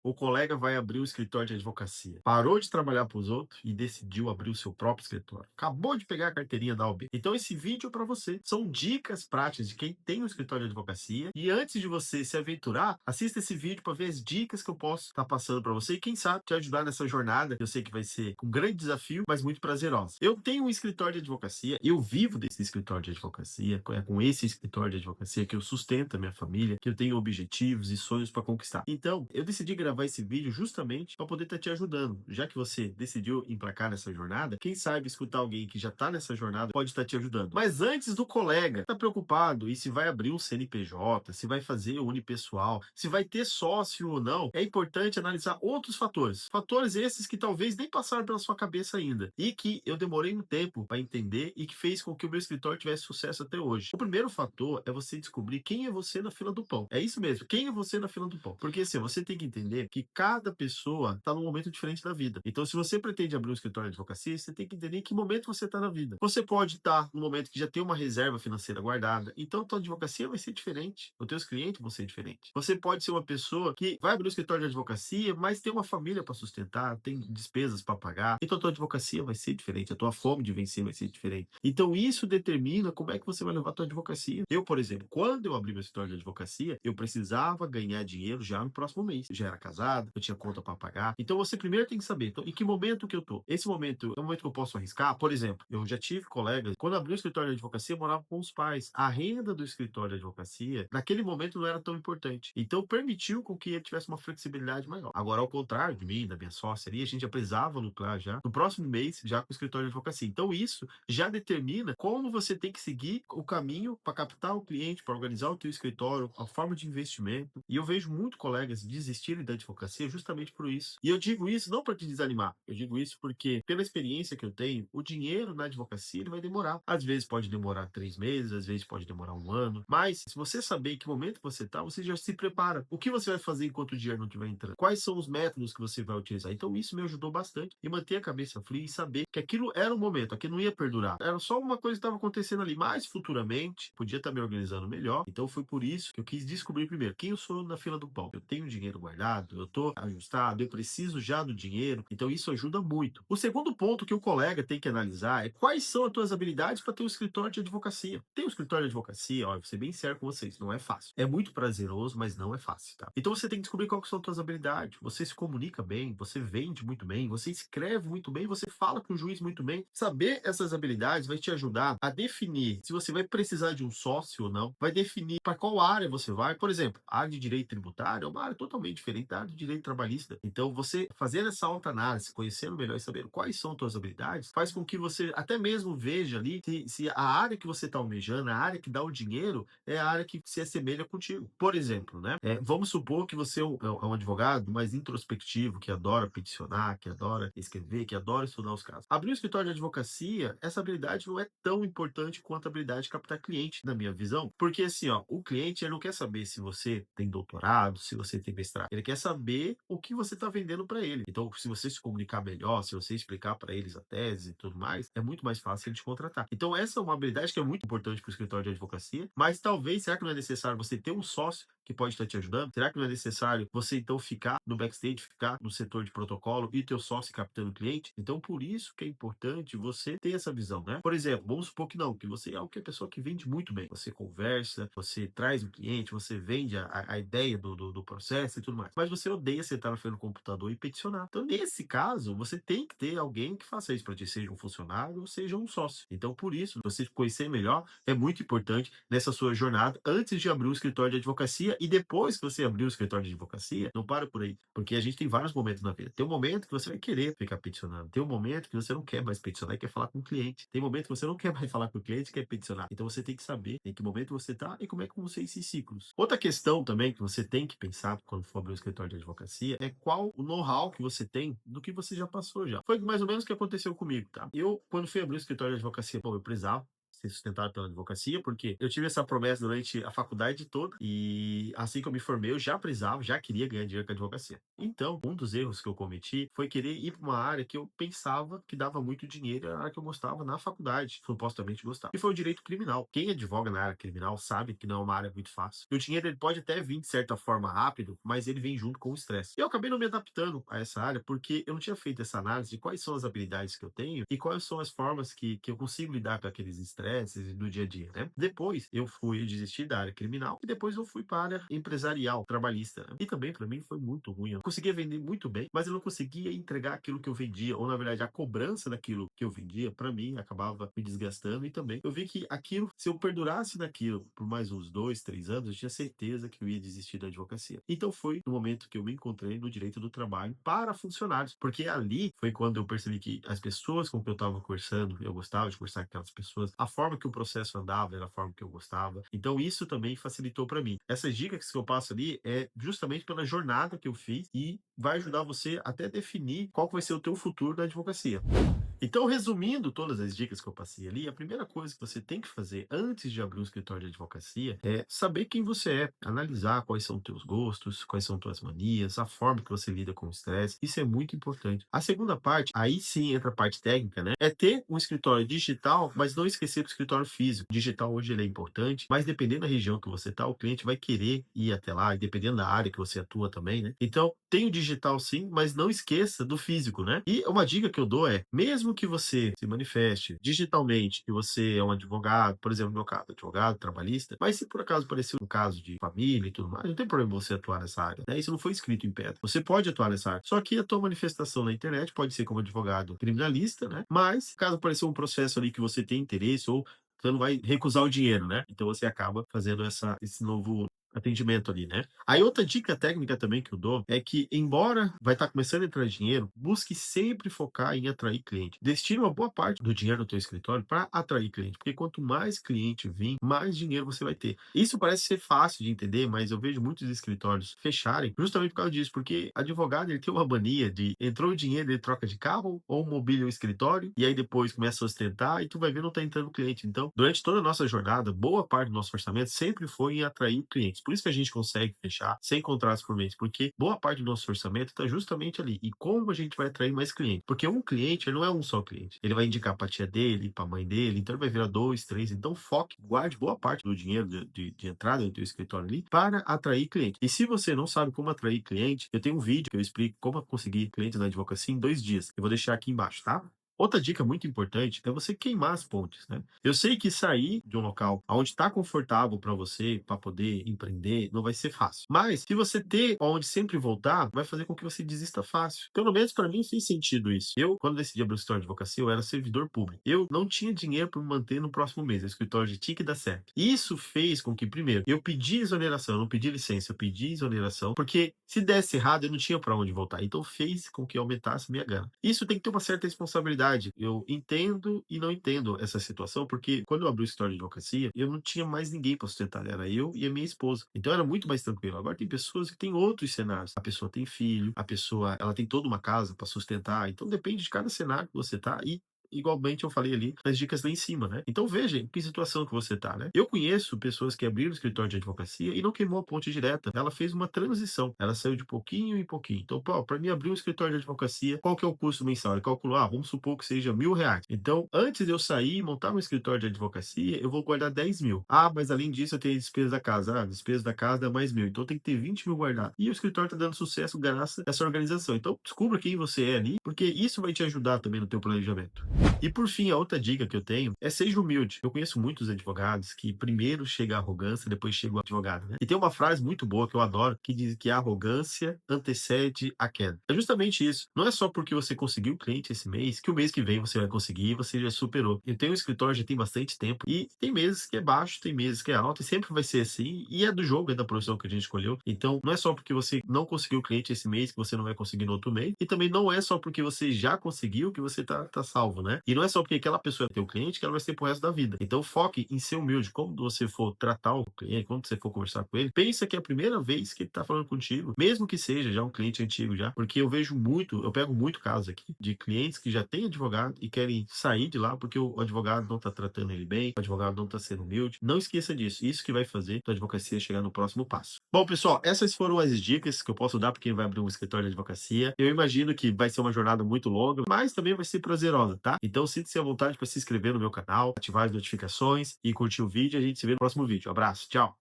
O colega vai abrir o escritório de advocacia. Parou de trabalhar para os outros e decidiu abrir o seu próprio escritório. Acabou de pegar a carteirinha da OAB. Então esse vídeo é para você. São dicas práticas de quem tem um escritório de advocacia. E antes de você se aventurar, assista esse vídeo para ver as dicas que eu posso estar passando para você e quem sabe te ajudar nessa jornada. Eu sei que vai ser um grande desafio, mas muito prazerosa. Eu tenho um escritório de advocacia, eu vivo desse escritório de advocacia, é com esse escritório de advocacia que eu sustento a minha família, que eu tenho objetivos e sonhos para conquistar. Então, eu decidi gravar esse vídeo justamente para poder estar te ajudando. Já que você decidiu emplacar nessa jornada, quem sabe escutar alguém que já está nessa jornada pode estar te ajudando. Mas antes do colega tá preocupado e se vai abrir um CNPJ, se vai fazer unipessoal, se vai ter sócio ou não, é importante analisar outros fatores. Fatores esses que talvez nem passaram pela sua cabeça ainda e que eu demorei um tempo para entender e que fez com que o meu escritório tivesse sucesso até hoje. O primeiro fator é você descobrir quem é você na fila do pão. É isso mesmo, quem é você na fila do pão. Porque assim, você tem que entender que cada pessoa está num momento diferente da vida. Então, se você pretende abrir um escritório de advocacia, você tem que entender em que momento você está na vida. Você pode estar no momento que já tem uma reserva financeira guardada, então a tua advocacia vai ser diferente, os teus clientes vão ser diferentes. Você pode ser uma pessoa que vai abrir um escritório de advocacia, mas tem uma família para sustentar, tem despesas para pagar, então a tua advocacia vai ser diferente, a tua fome de vencer vai ser diferente. Então isso determina como é que você vai levar a tua advocacia. Eu, por exemplo, quando eu abri meu escritório de advocacia, eu precisava ganhar dinheiro já no próximo mês. Eu já era casado, eu tinha conta para pagar. Então você primeiro tem que saber, então, em que momento que eu tô. Esse momento é um momento que eu posso arriscar. Por exemplo, eu já tive colegas, quando abri o escritório de advocacia, eu morava com os pais. A renda do escritório de advocacia, naquele momento, não era tão importante. Então permitiu com que ele tivesse uma flexibilidade maior. Agora, ao contrário de mim, da minha sócia ali, a gente já precisava lucrar já no próximo mês, já com o escritório de advocacia. Então isso já determina como você tem que seguir o caminho para captar o cliente, para organizar o teu escritório, a forma de investimento. E eu vejo muito colegas desistirem da advocacia justamente por isso. E eu digo isso não para te desanimar, eu digo isso porque, pela experiência que eu tenho, o dinheiro na advocacia ele vai demorar. Às vezes pode demorar 3 meses, às vezes pode demorar um ano, mas se você saber em que momento você está, você já se prepara. O que você vai fazer enquanto o dinheiro não estiver entrando? Quais são os métodos que você vai utilizar? Então isso me ajudou bastante e manter a cabeça fria e saber que aquilo era um momento, aquilo não ia perdurar. Era só uma coisa que estava acontecendo ali, mas futuramente podia estar me organizando melhor. Então foi por isso que eu quis descobrir primeiro quem eu sou na fila do pão. Eu tenho dinheiro guardado, eu estou ajustado, eu preciso já do dinheiro. Então isso ajuda muito. O segundo ponto que o colega tem que analisar é quais são as tuas habilidades para ter um escritório de advocacia. Ter um escritório de advocacia, ó, eu vou ser bem sério com vocês, não é fácil. É muito prazeroso, mas não é fácil, tá? Então você tem que descobrir quais são as tuas habilidades. Você se comunica bem, você vende muito bem, você escreve muito bem, você fala com o juiz muito bem. Saber essas habilidades vai te ajudar a definir se você vai precisar de um sócio ou não, vai definir para qual área você vai. Por exemplo, a área de direito tributário é uma área totalmente diferente da área de direito trabalhista. Então, você fazer essa autoanálise, conhecendo melhor e sabendo quais são as suas habilidades, faz com que você até mesmo veja ali se a área que você está almejando, a área que dá o dinheiro, é a área que se assemelha contigo. Por exemplo, né? Vamos supor que você é um advogado mais introspectivo, que adora peticionar, que adora escrever, que adora estudar os casos. Abrir um escritório de advocacia, essa habilidade não é tão importante quanto a habilidade de captar cliente, na minha visão, porque assim, ó, o cliente ele não quer saber se você tem doutorado, se você tem mestrado, ele quer saber o que você está vendendo para ele. Então, se você se comunicar melhor, se você explicar para eles a tese e tudo mais, é muito mais fácil ele te contratar. Então, essa é uma habilidade que é muito importante para o escritório de advocacia, mas talvez, será que não é necessário você ter um sócio que pode estar te ajudando? Será que não é necessário você então ficar no backstage, ficar no setor de protocolo e teu sócio captando o cliente? Então, por isso que é importante você ter essa visão, né? Por exemplo, vamos supor que não, que você é uma pessoa que vende muito bem. Você conversa, você traz o cliente, você vende a ideia do processo e tudo mais. Mas você odeia sentar na frente do computador e peticionar. Então, nesse caso, você tem que ter alguém que faça isso para ti, seja um funcionário ou seja um sócio. Então, por isso, você conhecer melhor é muito importante nessa sua jornada antes de abrir um escritório de advocacia e depois que você abrir o escritório de advocacia, não para por aí, porque a gente tem vários momentos na vida. Tem um momento que você vai querer ficar peticionando, tem um momento que você não quer mais peticionar e quer falar com o cliente, tem um momento que você não quer mais falar com o cliente e quer peticionar. Então você tem que saber em que momento você está e como é que vão ser esses ciclos. Outra questão também que você tem que pensar quando for abrir um escritório de advocacia é qual o know-how que você tem do que você já passou já. Foi mais ou menos o que aconteceu comigo, tá? Eu, quando fui abrir o escritório de advocacia, pô, eu precisava ser sustentado pela advocacia, porque eu tive essa promessa durante a faculdade toda e assim que eu me formei, eu já precisava, já queria ganhar dinheiro com a advocacia. Então, um dos erros que eu cometi foi querer ir para uma área que eu pensava que dava muito dinheiro, era a área que eu gostava na faculdade, supostamente gostava. E foi o direito criminal. Quem advoga na área criminal sabe que não é uma área muito fácil. E o dinheiro ele pode até vir de certa forma rápido, mas ele vem junto com o estresse. E eu acabei não me adaptando a essa área porque eu não tinha feito essa análise de quais são as habilidades que eu tenho e quais são as formas que eu consigo lidar com aqueles estresses do dia a dia, né? Depois eu fui desistir da área criminal e depois eu fui para a área empresarial, trabalhista, né? E também para mim foi muito ruim. Eu conseguia vender muito bem, mas eu não conseguia entregar aquilo que eu vendia, ou na verdade a cobrança daquilo que eu vendia, para mim, acabava me desgastando e também eu vi que aquilo, se eu perdurasse naquilo por mais uns 2, 3 anos, eu tinha certeza que eu ia desistir da advocacia. Então foi no momento que eu me encontrei no direito do trabalho para funcionários, porque ali foi quando eu percebi que as pessoas com que eu estava conversando, eu gostava de conversar com aquelas pessoas, a forma que o processo andava era a forma que eu gostava. Então isso também facilitou para mim. Essas dicas que eu passo ali é justamente pela jornada que eu fiz e vai ajudar você até definir qual que vai ser o teu futuro na advocacia. Então, resumindo todas as dicas que eu passei ali, a primeira coisa que você tem que fazer antes de abrir um escritório de advocacia é saber quem você é, analisar quais são os teus gostos, quais são tuas manias, a forma que você lida com o estresse. Isso é muito importante. A segunda parte, aí sim entra a parte técnica, né? É ter um escritório digital, mas não esquecer do escritório físico. O digital hoje ele é importante, mas dependendo da região que você está, o cliente vai querer ir até lá, e dependendo da área que você atua também, né? Então, tem o digital sim, mas não esqueça do físico, né? E uma dica que eu dou é, mesmo que você se manifeste digitalmente, que você é um advogado, por exemplo, no meu caso, advogado, trabalhista, mas se por acaso parecer um caso de família e tudo mais, não tem problema você atuar nessa área, né? Isso não foi escrito em pedra. Você pode atuar nessa área. Só que a tua manifestação na internet pode ser como advogado criminalista, né? Mas, caso apareça um processo ali que você tem interesse ou você não vai recusar o dinheiro, né? Então você acaba fazendo esse novo atendimento ali, né? Aí outra dica técnica também que eu dou é que, embora vai estar começando a entrar dinheiro, busque sempre focar em atrair cliente. Destine uma boa parte do dinheiro do teu escritório para atrair cliente, porque quanto mais cliente vir, mais dinheiro você vai ter. Isso parece ser fácil de entender, mas eu vejo muitos escritórios fecharem justamente por causa disso, porque advogado ele tem uma mania de entrou o dinheiro, ele troca de carro ou mobília o escritório e aí depois começa a ostentar e tu vai ver não tá entrando cliente. Então, durante toda a nossa jornada, boa parte do nosso orçamento sempre foi em atrair clientes. Por isso que a gente consegue fechar 100 contratos por mês, porque boa parte do nosso orçamento está justamente ali. E como a gente vai atrair mais clientes? Porque um cliente ele não é um só cliente. Ele vai indicar para a tia dele, para a mãe dele, então ele vai virar dois, três. Então foque, guarde boa parte do dinheiro de entrada no teu escritório ali para atrair cliente. E se você não sabe como atrair cliente, eu tenho um vídeo que eu explico como conseguir clientes na advocacia em 2 dias. Eu vou deixar aqui embaixo, tá? Outra dica muito importante é você queimar as pontes, né? Eu sei que sair de um local onde está confortável para você, para poder empreender, não vai ser fácil. Mas se você ter onde sempre voltar, vai fazer com que você desista fácil. Pelo menos para mim fez sentido isso. Eu, quando decidi abrir o escritório de advocacia, eu era servidor público. Eu não tinha dinheiro para me manter no próximo mês. O escritório já tinha que dar certo. Isso fez com que, primeiro, eu pedi exoneração, eu não pedi licença, eu pedi exoneração, porque se desse errado, eu não tinha para onde voltar. Então fez com que aumentasse minha grana. Isso tem que ter uma certa responsabilidade. Eu entendo e não entendo essa situação, porque quando eu abri o escritório de advocacia, eu não tinha mais ninguém para sustentar, era eu e a minha esposa. Então era muito mais tranquilo. Agora tem pessoas que têm outros cenários. A pessoa tem filho, a pessoa, ela tem toda uma casa para sustentar. Então depende de cada cenário que você tá e igualmente eu falei ali nas dicas lá em cima, né? Então veja em que situação que você tá, né? Eu conheço pessoas que abriram escritório de advocacia e não queimou a ponte direta. Ela fez uma transição. Ela saiu de pouquinho em pouquinho. Então, pô, para mim abrir um escritório de advocacia, qual que é o custo mensal? Ele calculou, vamos supor que seja R$ 1.000. Então, antes de eu sair e montar meu escritório de advocacia, eu vou guardar 10 mil. Mas além disso eu tenho a despesa da casa. A despesa da casa dá mais 1.000. Então tem que ter 20 mil guardado. E o escritório tá dando sucesso graças a essa organização. Então, descubra quem você é ali, porque isso vai te ajudar também no teu planejamento. E por fim, a outra dica que eu tenho é seja humilde. Eu conheço muitos advogados que primeiro chega a arrogância, depois chega o advogado, né? E tem uma frase muito boa que eu adoro, que diz que a arrogância antecede a queda. É justamente isso. Não é só porque você conseguiu o cliente esse mês, que o mês que vem você vai conseguir e você já superou. Eu tenho um escritório já tem bastante tempo e tem meses que é baixo, tem meses que é alto e sempre vai ser assim. E é do jogo, é da profissão que a gente escolheu. Então, não é só porque você não conseguiu o cliente esse mês que você não vai conseguir no outro mês. E também não é só porque você já conseguiu que você tá salvo, né? E não é só porque aquela pessoa é teu cliente que ela vai ser pro resto da vida. Então foque em ser humilde. Quando você for tratar o cliente, quando você for conversar com ele, pensa que é a primeira vez que ele tá falando contigo, mesmo que seja já um cliente antigo já, porque eu pego muito casos aqui de clientes que já têm advogado e querem sair de lá porque o advogado não tá tratando ele bem, o advogado não tá sendo humilde. Não esqueça disso. Isso que vai fazer a advocacia chegar no próximo passo. Bom, pessoal, essas foram as dicas que eu posso dar para quem vai abrir um escritório de advocacia. Eu imagino que vai ser uma jornada muito longa, mas também vai ser prazerosa, tá? Então sinta-se à vontade para se inscrever no meu canal, ativar as notificações e curtir o vídeo. A gente se vê no próximo vídeo. Abraço, tchau!